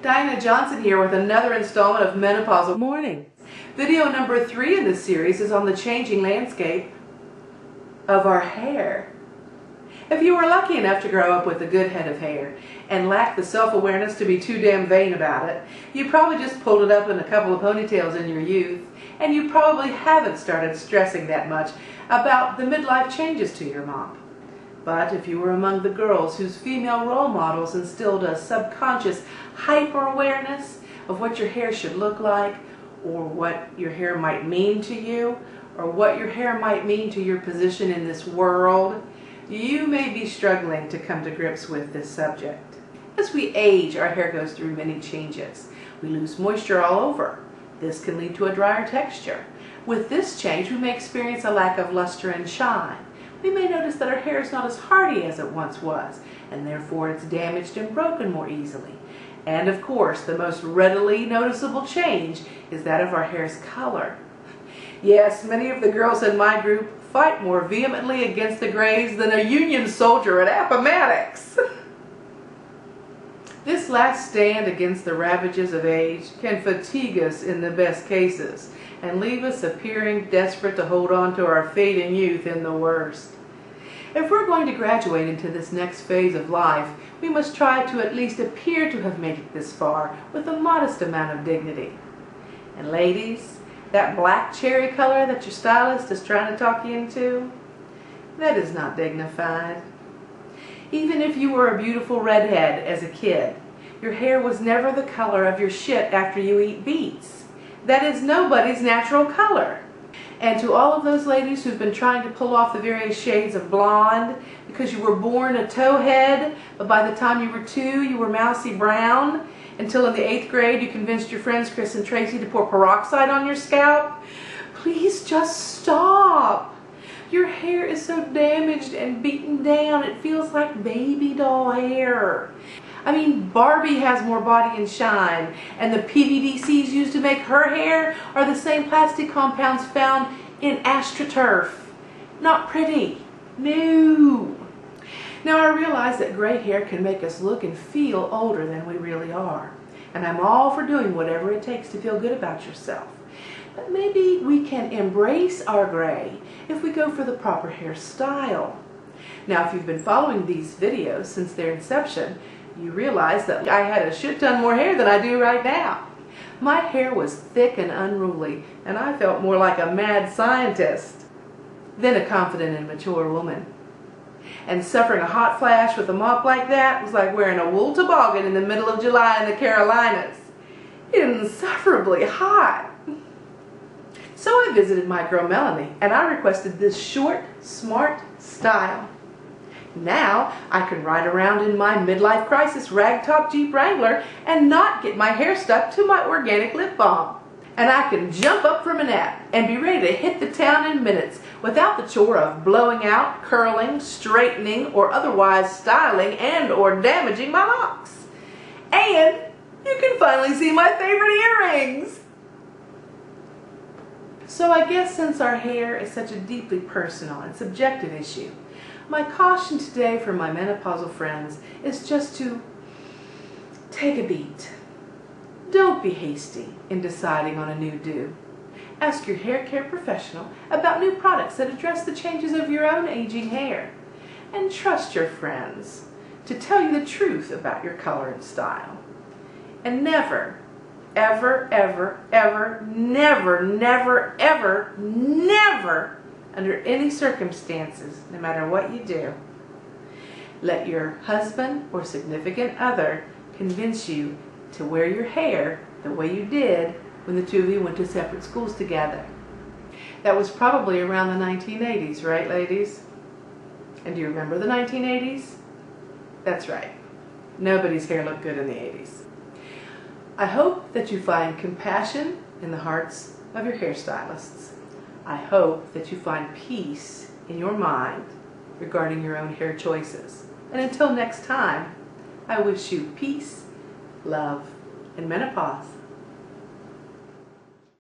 Diana Johnson here with another installment of Menopausal Morning. Video number 3 in this series is on the changing landscape of our hair. If you were lucky enough to grow up with a good head of hair and lack the self-awareness to be too damn vain about it, you probably just pulled it up in a couple of ponytails in your youth, and you probably haven't started stressing that much about the midlife changes to your mop. But if you were among the girls whose female role models instilled a subconscious hyper-awareness of what your hair should look like, or what your hair might mean to you, or what your hair might mean to your position in this world, you may be struggling to come to grips with this subject. As we age, our hair goes through many changes. We lose moisture all over. This can lead to a drier texture. With this change, we may experience a lack of luster and shine. We may notice that our hair is not as hardy as it once was, and therefore it's damaged and broken more easily. And of course, the most readily noticeable change is that of our hair's color. Yes, many of the girls in my group fight more vehemently against the grays than a Union soldier at Appomattox. This last stand against the ravages of age can fatigue us in the best cases and leave us appearing desperate to hold on to our fading youth in the worst. If we're going to graduate into this next phase of life, we must try to at least appear to have made it this far with a modest amount of dignity. And ladies, that black cherry color that your stylist is trying to talk you into, that is not dignified. Even if you were a beautiful redhead as a kid, your hair was never the color of your shit after you eat beets. That is nobody's natural color. And to all of those ladies who've been trying to pull off the various shades of blonde because you were born a towhead, but by the time you were 2 you were mousy brown, until in the 8th grade you convinced your friends Chris and Tracy to pour peroxide on your scalp, please just stop. Your hair is so damaged and beaten down, it feels like baby doll hair. I mean, Barbie has more body and shine, and the PVDCs used to make her hair are the same plastic compounds found in AstroTurf. Not pretty. No. Now I realize that gray hair can make us look and feel older than we really are, and I'm all for doing whatever it takes to feel good about yourself. But maybe we can embrace our gray if we go for the proper hairstyle. Now, if you've been following these videos since their inception, you realize that I had a shit ton more hair than I do right now. My hair was thick and unruly, and I felt more like a mad scientist than a confident and mature woman. And suffering a hot flash with a mop like that was like wearing a wool toboggan in the middle of July in the Carolinas. Insufferably hot. So I visited my girl Melanie, and I requested this short, smart style. Now I can ride around in my midlife crisis ragtop Jeep Wrangler and not get my hair stuck to my organic lip balm. And I can jump up from a nap and be ready to hit the town in minutes without the chore of blowing out, curling, straightening, or otherwise styling and or damaging my locks. And you can finally see my favorite earrings. So I guess since our hair is such a deeply personal and subjective issue, my caution today for my menopausal friends is just to take a beat. Don't be hasty in deciding on a new do. Ask your hair care professional about new products that address the changes of your own aging hair. And trust your friends to tell you the truth about your color and style. And never, ever, ever, ever, never, never, ever, never, under any circumstances, no matter what you do, let your husband or significant other convince you to wear your hair the way you did when the two of you went to separate schools together. That was probably around the 1980s, right, ladies? And do you remember the 1980s? That's right. Nobody's hair looked good in the 80s. I hope that you find compassion in the hearts of your hairstylists. I hope that you find peace in your mind regarding your own hair choices. And until next time, I wish you peace, love, and menopause.